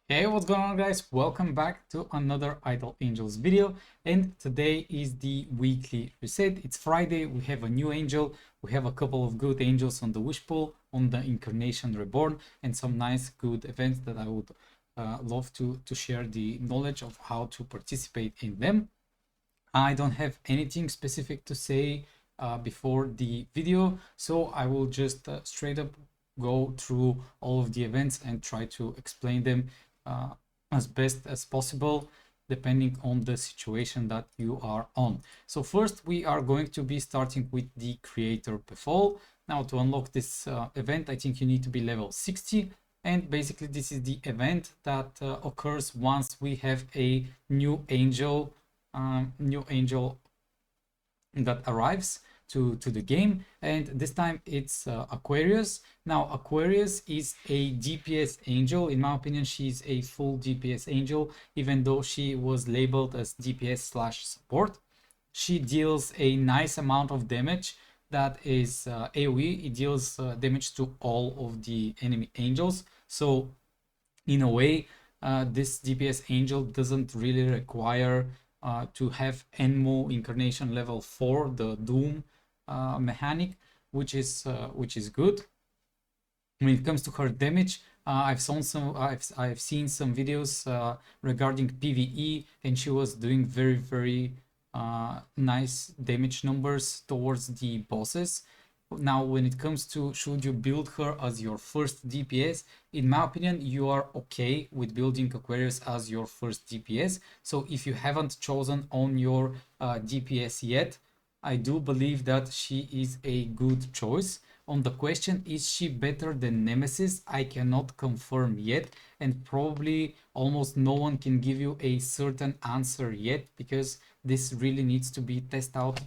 Hey, what's going on, guys? Welcome back to another Idle Angels video, and today is the weekly reset. It's Friday. We have a new angel, we have a couple of good angels on the wish pool, on the Incarnation Reborn, and some nice good events that I would love to share the knowledge of how to participate in them. I don't have anything specific to say before the video, so I will just straight up go through all of the events and try to explain them uh, as best as possible, depending on the situation that you are on. So first, we are going to be starting with the creator Befall. Now, to unlock this event, I think you need to be level 60. And basically, this is the event that occurs once we have a new angel that arrives to the game, and this time it's Aquarius. Now Aquarius is a DPS angel. In my opinion, she's a full DPS angel, even though she was labeled as DPS slash support. She deals a nice amount of damage that is AoE. It deals damage to all of the enemy angels, so in a way this DPS angel doesn't really require to have Enmo Incarnation level 4, the Doom mechanic, which is good. When it comes to her damage, I've seen some videos regarding PvE, and she was doing very nice damage numbers towards the bosses. Now, when it comes to should you build her as your first DPS, in my opinion, you are okay with building Aquarius as your first DPS. So if you haven't chosen on your DPS yet, I do believe that she is a good choice. On the question, is she better than Nemesis? I cannot confirm yet, and probably almost no one can give you a certain answer yet, because this really needs to be tested out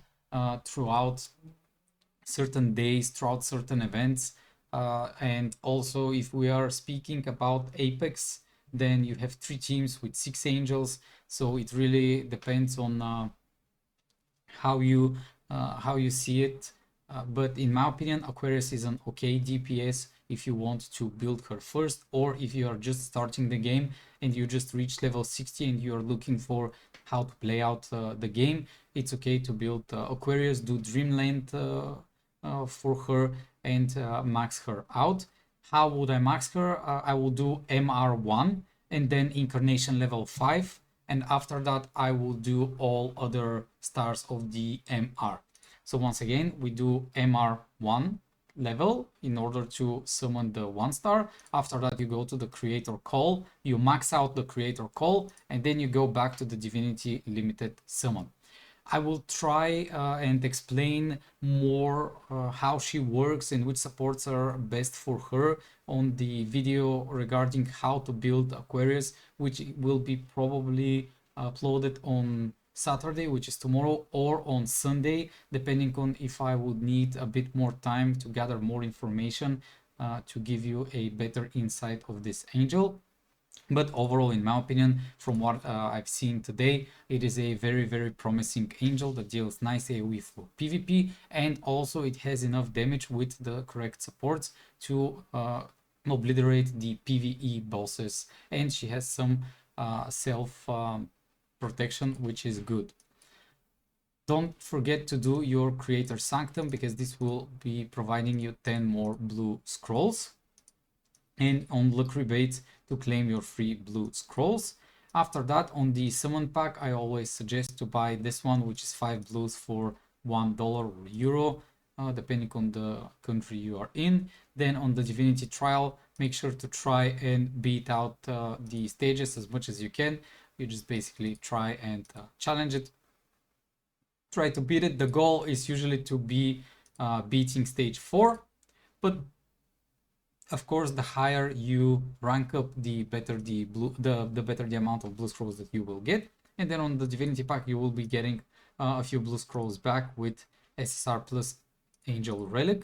throughout certain days, throughout certain events. And also, if we are speaking about Apex, then you have 3 teams with 6 angels, so it really depends on how you see it. But in my opinion, Aquarius is an okay DPS if you want to build her first, or if you are just starting the game and you just reach level 60 and you are looking for how to play out the game. It's okay to build Aquarius, do Dreamland for her, and max her out. How would I max her? I will do MR1 and then Incarnation level 5, and after that I will do all other stars of the MR. So once again, we do MR1 level in order to summon the 1 star. After that, you go to the creator call, you max out the creator call, and then you go back to the divinity limited summon. I will try and explain more how she works and which supports are best for her on the video regarding how to build Aquarius, which will be probably uploaded on Saturday, which is tomorrow, or on Sunday, depending on if I would need a bit more time to gather more information to give you a better insight of this angel. But overall, in my opinion, from what I've seen today, it is a very promising angel that deals nice AoE for PvP, and also it has enough damage with the correct supports to obliterate the PvE bosses, and she has some self protection, which is good. Don't forget to do your creator sanctum, because this will be providing you 10 more blue scrolls, and on luck rebates to claim your free blue scrolls. After that, on the summon pack, I always suggest to buy this one, which is 5 blues for $1 or euro, depending on the country you are in. Then on the divinity trial, make sure to try and beat out the stages as much as you can. You just basically try and challenge it, try to beat it. The goal is usually to be beating stage 4, but of course, the higher you rank up, the better the better the amount of blue scrolls that you will get. And then on the divinity pack, you will be getting a few blue scrolls back with SSR plus angel relic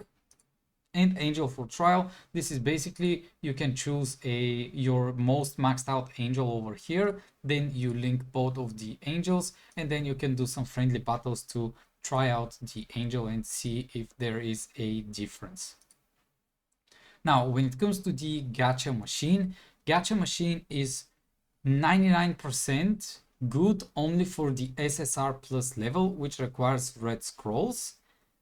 and angel for trial. This is basically, you can choose your most maxed out angel over here, then you link both of the angels, and then you can do some friendly battles to try out the angel and see if there is a difference. Now, when it comes to the Gacha Machine, Gacha Machine is 99% good only for the SSR plus level, which requires red scrolls.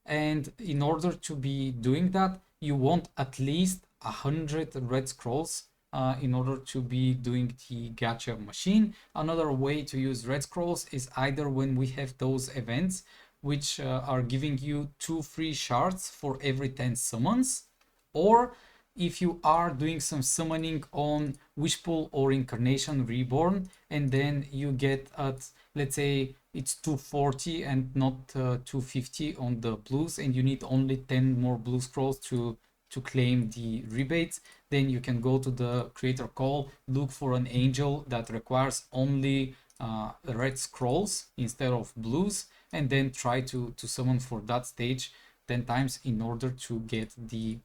And in order to be doing that, you want at least 100 red scrolls in order to be doing the Gacha Machine. Another way to use red scrolls is either when we have those events which are giving you 2 free shards for every 10 summons, or if you are doing some summoning on Wishpool or Incarnation Reborn, and then you get at, let's say it's 240 and not 250 on the blues, and you need only 10 more blue scrolls to claim the rebates, then you can go to the creator call, look for an angel that requires only red scrolls instead of blues, and then try to summon for that stage 10 times in order to get the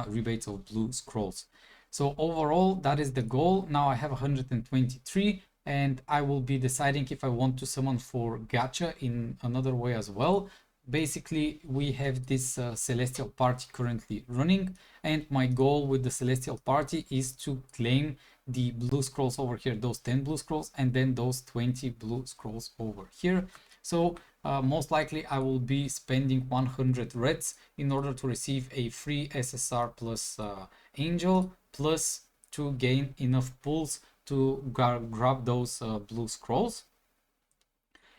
rebates of blue scrolls. So overall, that is the goal. Now I have 123, and I will be deciding if I want to summon for Gacha in another way as well. Basically, we have this Celestial Party currently running, and my goal with the Celestial Party is to claim the blue scrolls over here, those 10 blue scrolls, and then those 20 blue scrolls over here. So most likely I will be spending 100 reds in order to receive a free SSR plus angel, plus to gain enough pulls to grab those blue scrolls.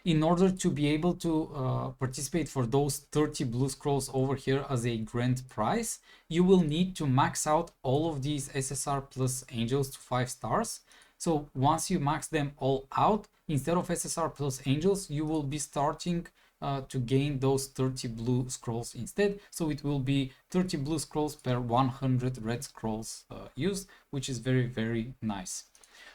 In order to be able to participate for those 30 blue scrolls over here as a grand prize, you will need to max out all of these SSR plus angels to 5 stars. So once you max them all out, instead of SSR plus angels, you will be starting to gain those 30 blue scrolls instead. So it will be 30 blue scrolls per 100 red scrolls used, which is very, very nice.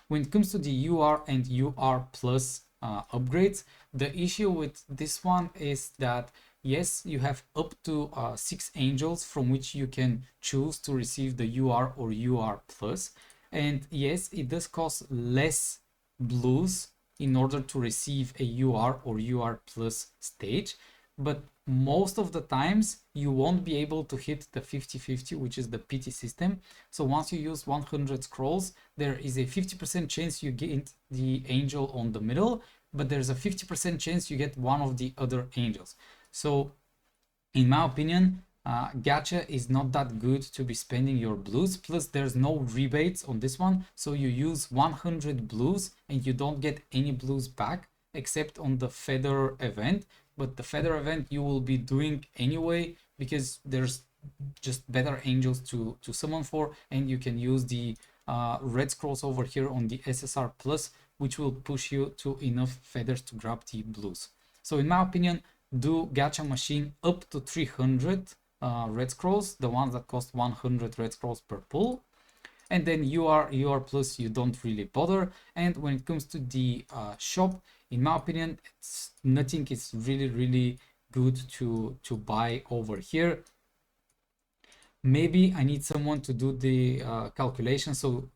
When it comes to the UR and UR plus upgrades, the issue with this one is that yes, you have up to 6 angels from which you can choose to receive the UR or UR plus, and yes, it does cost less blues in order to receive a UR or UR plus stage, but most of the times you won't be able to hit the 50-50, which is the pity system. So once you use 100 scrolls, there is a 50% chance you get the angel on the middle, but there's a 50% chance you get one of the other angels. So in my opinion, Gacha is not that good to be spending your blues, plus there's no rebates on this one, so you use 100 blues and you don't get any blues back except on the feather event, but the feather event you will be doing anyway because there's just better angels to summon for, and you can use the red scrolls over here on the SSR plus, which will push you to enough feathers to grab the blues. So in my opinion, do Gacha Machine up to 300 red scrolls, the ones that cost 100 red scrolls per pull, and then UR plus you don't really bother. And when it comes to the shop, in my opinion, nothing is really good to buy over here. Maybe I need someone to do the calculation, so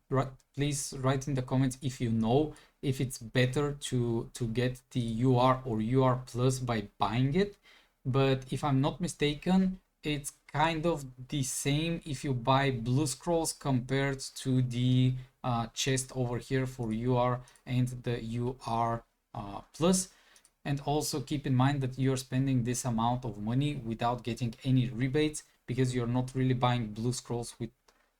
please write in the comments if you know if it's better to get the UR or UR plus by buying it. But if I'm not mistaken, it's kind of the same if you buy blue scrolls compared to the chest over here for UR and the UR plus. And also keep in mind that you're spending this amount of money without getting any rebates, because you're not really buying blue scrolls with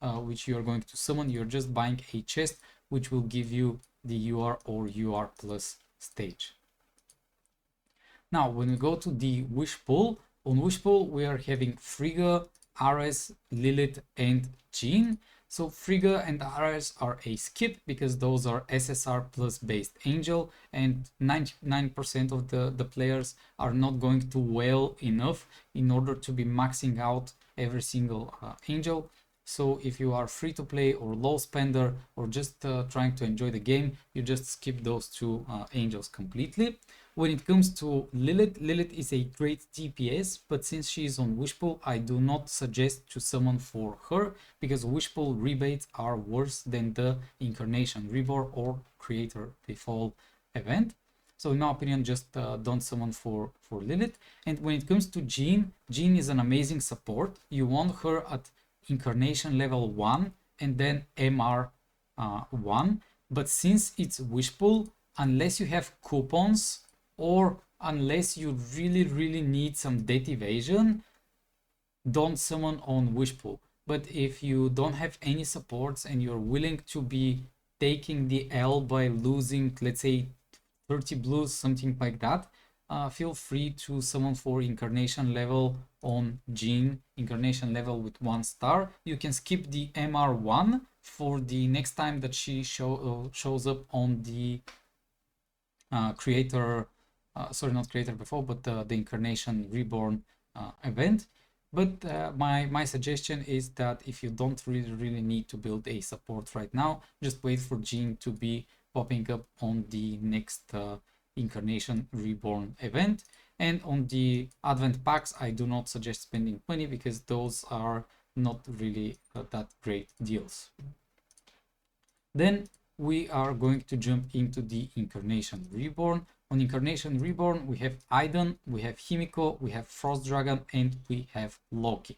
which you are going to summon. You're just buying a chest which will give you the UR or UR plus stage. Now when we go to the wish pool, on wish pool we are having Frigga, Ares, Lilith and Jean. So Frigga and Ares are a skip because those are SSR plus based angel, and 99% of the players are not going to well enough in order to be maxing out every single angel. So if you are free to play or low spender or just trying to enjoy the game, you just skip those two angels completely. When it comes to Lilith, Lilith is a great DPS, but since she is on Wishpool, I do not suggest to summon for her because Wishpool rebates are worse than the Incarnation Reborn or Creator Befall event. So in my opinion, just don't summon for Lilith. And when it comes to Jean, Jean is an amazing support. You want her at Incarnation level 1 and then MR1. But since it's wish pull, unless you have coupons or unless you really need some death evasion, don't summon on wish pull. But if you don't have any supports and you're willing to be taking the L by losing, let's say 30 blues, something like that, feel free to summon for Incarnation level on Jean, Incarnation level with 1 star. You can skip the MR1 for the next time that she shows up on the creator, sorry, not creator before, but the Incarnation Reborn event. But my suggestion is that if you don't really need to build a support right now, just wait for Jean to be popping up on the next Incarnation Reborn event. And on the Advent packs, I do not suggest spending money because those are not really that great deals. Then we are going to jump into the Incarnation Reborn. On Incarnation Reborn, we have Aiden, we have Himiko, we have Frost Dragon, and we have Loki.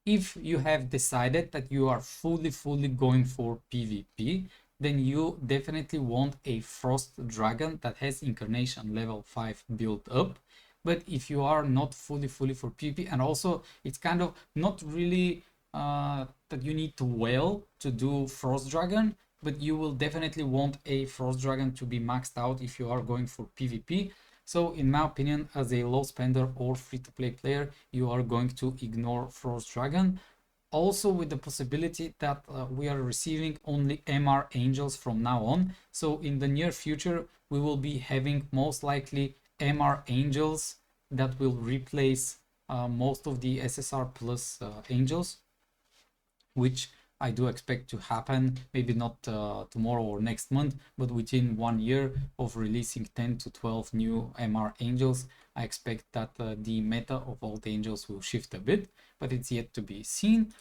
If you have decided that you are fully going for PvP, then you definitely want a Frost Dragon that has Incarnation level 5 built up. But if you are not fully for PvP, and also it's kind of not really that you need to whale to do Frost Dragon, but you will definitely want a Frost Dragon to be maxed out if you are going for PvP. So in my opinion, as a low spender or free-to-play player, you are going to ignore Frost Dragon. Also with the possibility that we are receiving only MR Angels from now on. So in the near future, we will be having most likely MR Angels that will replace most of the SSR plus Angels, which I do expect to happen, maybe not tomorrow or next month, but within 1 year of releasing 10 to 12 new MR Angels, I expect that the meta of all the Angels will shift a bit, but it's yet to be seen.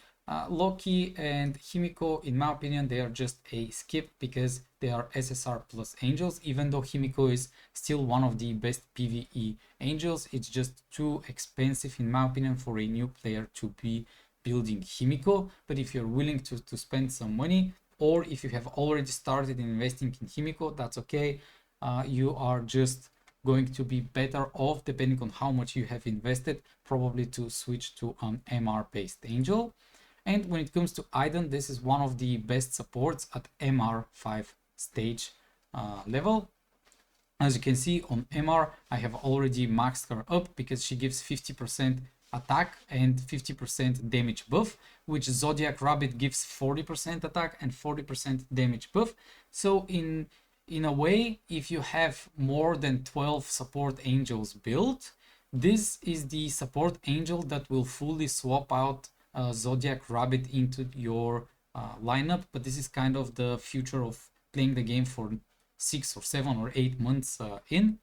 Loki and Himiko, in my opinion, they are just a skip because they are SSR plus Angels. Even though Himiko is still one of the best PvE Angels, it's just too expensive, in my opinion, for a new player to be building Himiko. But if you're willing to spend some money, or if you have already started investing in Himiko, that's okay. You are just going to be better off, depending on how much you have invested, probably to switch to an MR based Angel. And when it comes to Aiden, this is one of the best supports at MR5 stage level. As you can see on MR, I have already maxed her up because she gives 50% attack and 50% damage buff, which Zodiac Rabbit gives 40% attack and 40% damage buff. So in a way, if you have more than 12 support angels built, this is the support angel that will fully swap out Zodiac Rabbit into your lineup. But this is kind of the future of playing the game for 6 or 7 or 8 months in.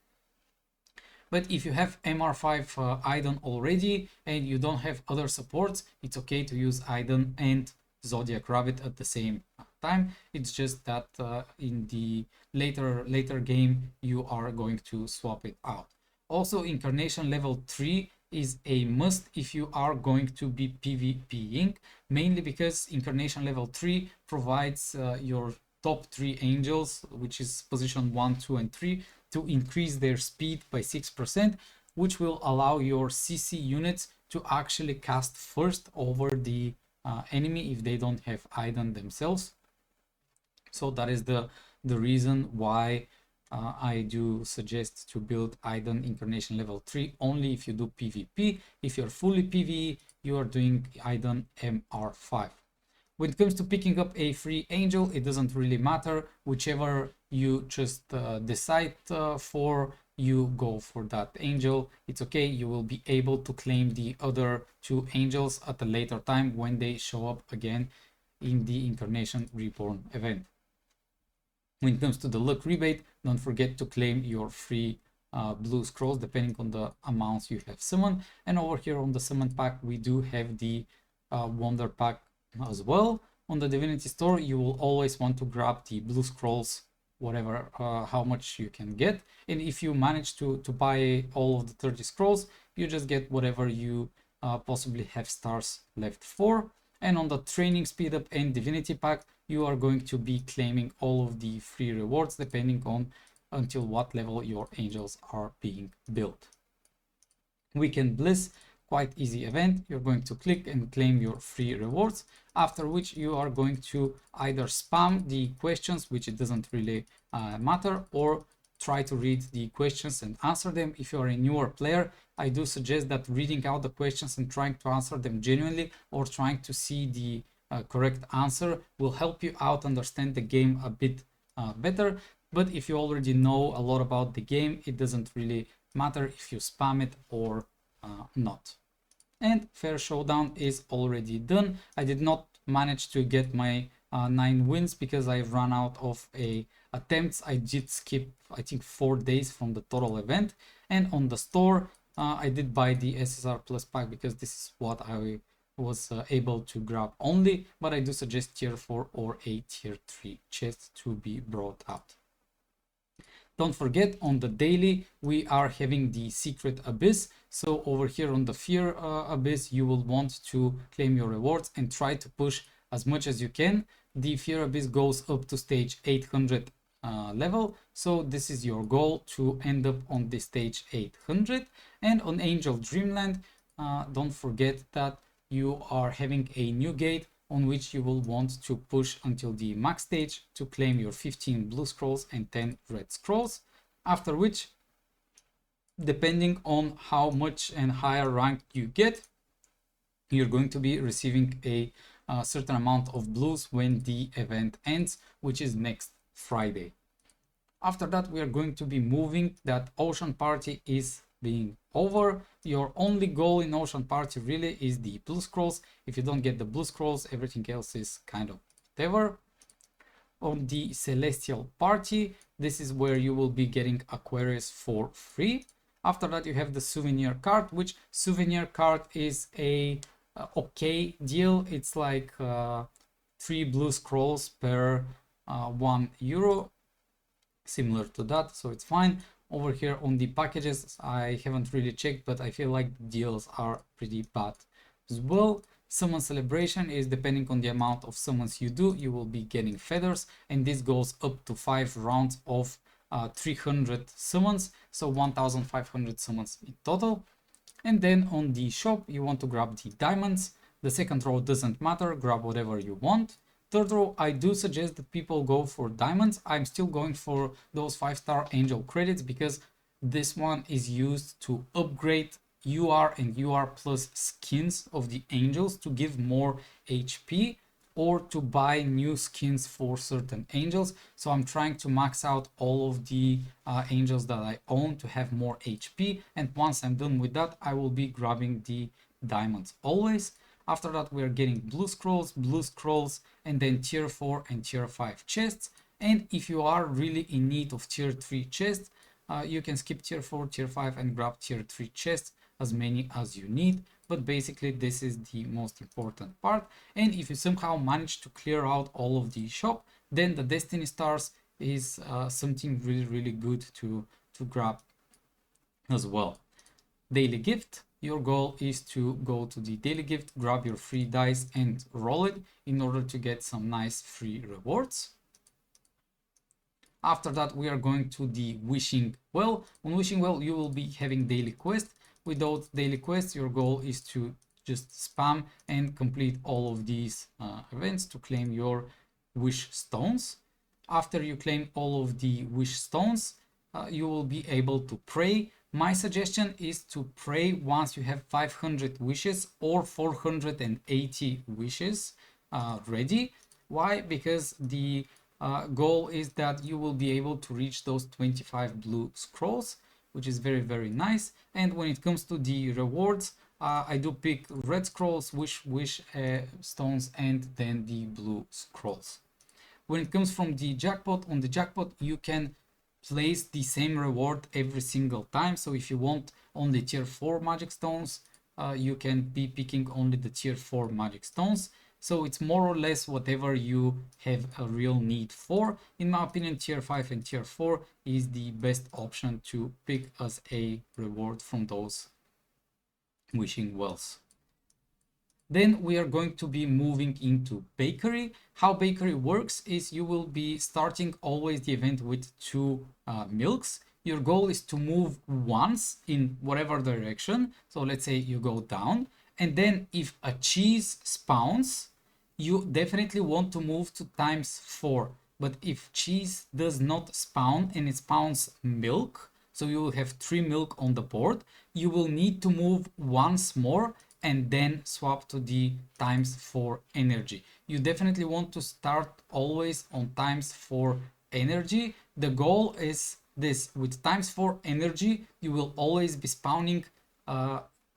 But if you have MR5 Aiden already and you don't have other supports, it's okay to use Aiden and Zodiac Rabbit at the same time. It's just that in the later game, you are going to swap it out. Also, Incarnation level 3 is a must if you are going to be PvPing, mainly because Incarnation level 3 provides your top 3 angels, which is position 1, 2, and 3, to increase their speed by 6%, which will allow your CC units to actually cast first over the enemy if they don't have Aiden themselves. So that is the reason why I do suggest to build Aiden Incarnation level 3 only if you do PvP. If you're fully PvE, you are doing Aiden MR5. When it comes to picking up a free angel, it doesn't really matter. Whichever you just decide for, you go for that angel. It's okay, you will be able to claim the other 2 angels at a later time when they show up again in the Incarnation Reborn event. When it comes to the luck rebate, don't forget to claim your free blue scrolls depending on the amounts you have summoned. And over here on the summon pack, we do have the wonder pack as well. On the Divinity Store, you will always want to grab the blue scrolls, whatever, how much you can get. And if you manage to buy all of the 30 scrolls, you just get whatever you possibly have stars left for. And on the training speed up and divinity pack, you are going to be claiming all of the free rewards depending on until what level your angels are being built. Weekend Bliss, quite easy event. You're going to click and claim your free rewards, after which you are going to either spam the questions, which it doesn't really matter, or try to read the questions and answer them. If you are a newer player, I do suggest that reading out the questions and trying to answer them genuinely, or trying to see the correct answer, will help you out understand the game a bit better. But if you already know a lot about the game, it doesn't really matter if you spam it or not. And Fairshowdown is already done. I did not manage to get my 9 wins because I've run out of attempts. I did skip, I think, 4 days from the total event. And on the store, I did buy the SSR Plus pack because this is what I was able to grab only. But I do suggest tier 4 or a tier 3 chest to be brought out. Don't forget, on the daily, we are having the secret abyss. So over here on the fear abyss, you will want to claim your rewards and try to push as much as you can. The fear abyss goes up to stage 800 level. So this is your goal, to end up on the stage 800. And on Angel Dreamland, don't forget that you are having a new gate on which you will want to push until the max stage to claim your 15 blue scrolls and 10 red scrolls, after which, depending on how much and higher rank you get, you're going to be receiving a certain amount of blues when the event ends, which is next Friday. After that, we are going to be moving. That Ocean Party is being over. Your only goal in Ocean Party really is the blue scrolls. If you don't get the blue scrolls, everything else is kind of whatever. On the Celestial Party, this is where you will be getting Aquarius for free. After that, you have the souvenir card, which souvenir card is a okay deal. It's like 3 blue scrolls per €1, similar to that, so it's fine. Over here on the packages, I haven't really checked, but I feel like the deals are pretty bad as well. Summon celebration is depending on the amount of summons you do, you will be getting feathers, and this goes up to 5 rounds of 300 summons, so 1500 summons in total. And then on the shop, you want to grab the diamonds. The second row doesn't matter, grab whatever you want. Third row, I do suggest that people go for diamonds. I'm still going for those 5-star angel credits because this one is used to upgrade UR and UR plus skins of the angels to give more HP, or to buy new skins for certain angels. So I'm trying to max out all of the angels that I own to have more HP. And once I'm done with that, I will be grabbing the diamonds always. After that, we are getting blue scrolls, and then tier 4 and tier 5 chests. And if you are really in need of tier 3 chests, you can skip tier 4, tier 5 and grab tier 3 chests, as many as you need. But basically, this is the most important part. And if you somehow manage to clear out all of the shop, then the Destiny Stars is something really good to grab as well. Daily gift. Your goal is to go to the daily gift, grab your free dice and roll it in order to get some nice free rewards. After that, we are going to the Wishing Well. On Wishing Well, you will be having daily quests. With those daily quests, your goal is to just spam and complete all of these events to claim your wish stones. After you claim all of the wish stones, you will be able to pray. My suggestion is to pray once you have 500 wishes or 480 wishes ready. Why? Because the goal is that you will be able to reach those 25 blue scrolls, which is very nice. And when it comes to the rewards, I do pick red scrolls, wish stones, and then the blue scrolls. When it comes from the jackpot, on the jackpot you can place the same reward every single time. So if you want only tier 4 magic stones, you can be picking only the tier 4 magic stones. So it's more or less whatever you have a real need for. In my opinion, tier 5 and tier 4 is the best option to pick as a reward from those wishing wells. Then we are going to be moving into bakery. How bakery works is you will be starting always the event with 2 milks. Your goal is to move once in whatever direction. So let's say you go down, and then if a cheese spawns, you definitely want to move to ×4. But if cheese does not spawn and it spawns milk, so you will have 3 milk on the board, you will need to move once more and then swap to the ×4 energy. You definitely want to start always on ×4 energy. The goal is this: with ×4 energy, you will always be spawning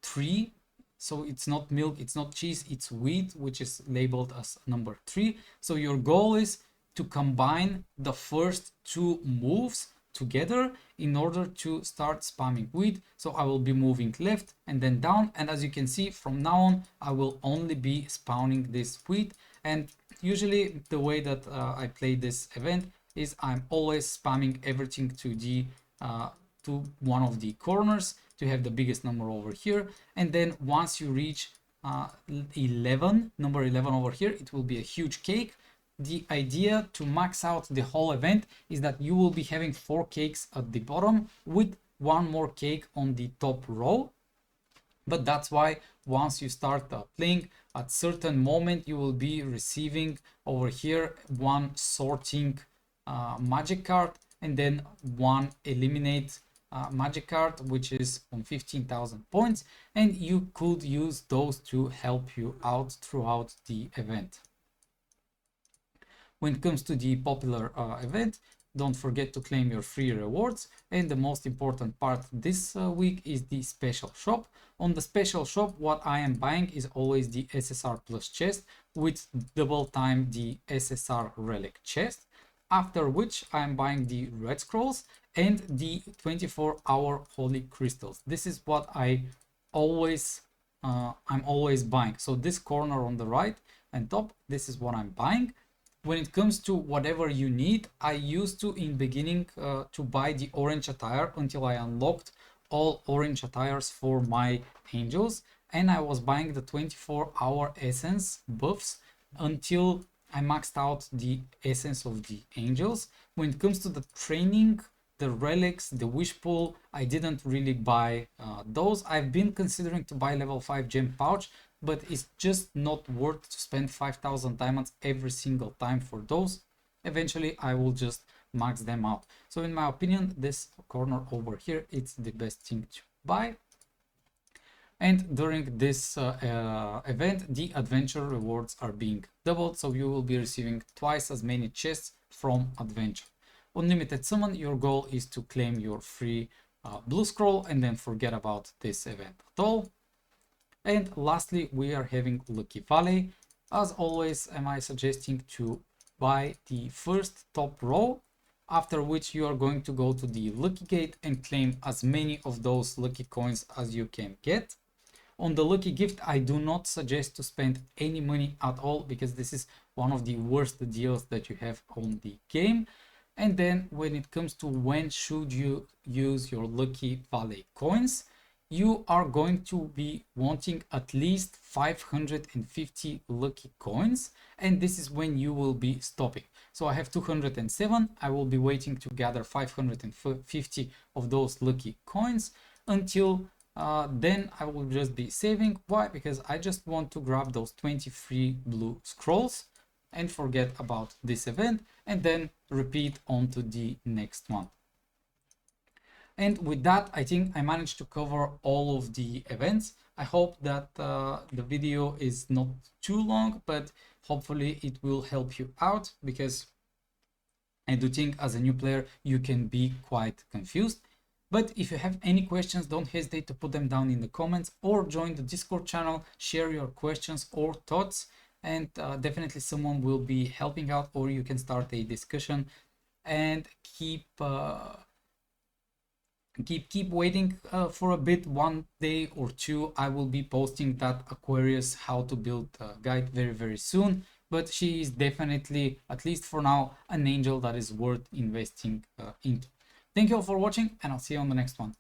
3. So it's not milk, it's not cheese, it's wheat, which is labeled as number 3. So your goal is to combine the first 2 moves together in order to start spamming wheat. So I will be moving left and then down, and as you can see, from now on I will only be spawning this wheat. And usually the way that I play this event is I'm always spamming everything to the to one of the corners to have the biggest number over here, and then once you reach 11, number 11 over here, it will be a huge cake. The idea to max out the whole event is that you will be having 4 cakes at the bottom with 1 more cake on the top row. But that's why once you start playing, at certain moment you will be receiving over here 1 sorting magic card, and then 1 eliminate magic card, which is on 15,000 points, and you could use those to help you out throughout the event. When it comes to the popular event, don't forget to claim your free rewards, and the most important part this week is the special shop. On the special shop, what I am buying is always the SSR plus chest with double time the SSR relic chest, after which I am buying the red scrolls and the 24-hour holy crystals. This is what I'm always buying. So this corner on the right and top, this is what I'm buying. When it comes to whatever you need, I used to in beginning to buy the orange attire until I unlocked all orange attires for my angels, and I was buying the 24-hour essence buffs until I maxed out the essence of the angels. When it comes to the training, the relics, the wish pool, I didn't really buy those. I've been considering to buy level 5 gem pouch, but it's just not worth to spend 5,000 diamonds every single time for those. Eventually I will just max them out. So in my opinion, this corner over here, it's the best thing to buy. And during this event, the adventure rewards are being doubled, so you will be receiving twice as many chests from adventure. Unlimited summon, your goal is to claim your free blue scroll and then forget about this event at all. And lastly, we are having Lucky Valley. As always, am I suggesting to buy the first top row, after which you are going to go to the Lucky Gate and claim as many of those lucky coins as you can get. On the lucky gift, I do not suggest to spend any money at all, because this is one of the worst deals that you have on the game. And then when it comes to when should you use your Lucky Valley coins, you are going to be wanting at least 550 lucky coins, and this is when you will be stopping. So I have 207, I will be waiting to gather 550 of those lucky coins. Until then I will just be saving. Why? Because I just want to grab those 23 blue scrolls and forget about this event, and then repeat on to the next one. And with that, I think I managed to cover all of the events. I hope that the video is not too long, but hopefully it will help you out, because I do think as a new player you can be quite confused. But if you have any questions, don't hesitate to put them down in the comments, or join the Discord channel, share your questions or thoughts, and definitely someone will be helping out, or you can start a discussion. And keep waiting for a bit. One day or two I will be posting that Aquarius how to build guide very soon, but she is definitely, at least for now, an angel that is worth investing into. Thank you all for watching, and I'll see you on the next one.